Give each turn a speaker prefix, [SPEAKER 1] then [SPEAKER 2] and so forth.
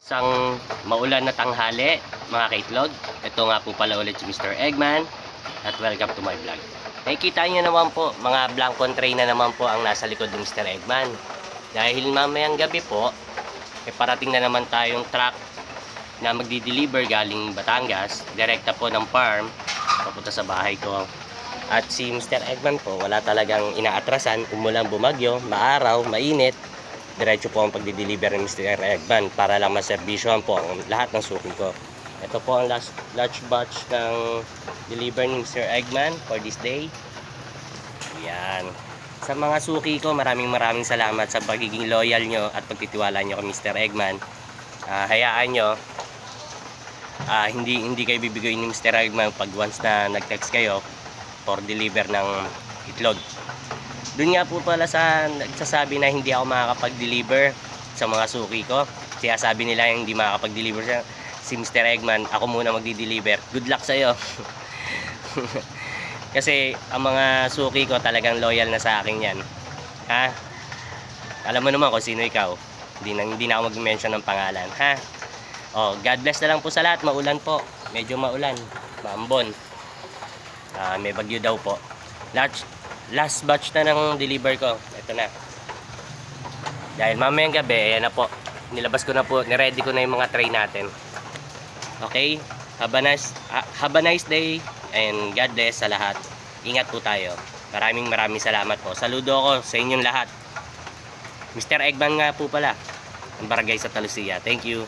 [SPEAKER 1] Isang maulan na tanghali, mga kaitlog. Ito nga po pala ulit si Mr. Eggman at welcome to my vlog. Nakikita nyo naman po, mga blankon tray na naman po ang nasa likod ng Mr. Eggman. Dahil mamayang gabi po, parating na naman tayong truck na magdi-deliver galing Batangas, direkta po ng farm, papunta sa bahay ko. At si Mr. Eggman po, wala talagang inaatrasan, umulan, bumagyo, maaraw, mainit. Diretso po ang pagdi-deliver ng Mr. Eggman para lang maserbisyohan po ang lahat ng suki ko. Ito po ang last batch ng deliver ni Mr. Eggman for this day. Yan. Sa mga suki ko, maraming salamat sa pagiging loyal nyo at pagtitiwala nyo kay Mr. Eggman. Hayaan nyo, hindi kayo bibigay ni Mr. Eggman pag once na nag-text kayo for deliver ng itlog. Doon nga po pala sa nagsasabi na hindi ako makakapag-deliver sa mga suki ko. Kaya sabi nila yung hindi makakapag-deliver si Mr. Eggman, ako muna magdi-deliver. Good luck sa'yo. Kasi ang mga suki ko talagang loyal na sa akin yan. Ha? Alam mo naman kung sino ikaw. Hindi na ako mag-mention ng pangalan. Ha? Oh, God bless na lang po sa lahat. Maulan po. Medyo maulan. Maambon. May bagyo daw po. Last batch na ng deliver ko. Ito na. Dahil mamayang gabi, ayan na po. Nilabas ko na po, niready ko na yung mga tray natin. Okay? Have a nice day and God bless sa lahat. Ingat po tayo. Maraming salamat po. Saludo ako sa inyong lahat. Mr. Eggman nga po pala. Ang barangay sa Talusia. Thank you.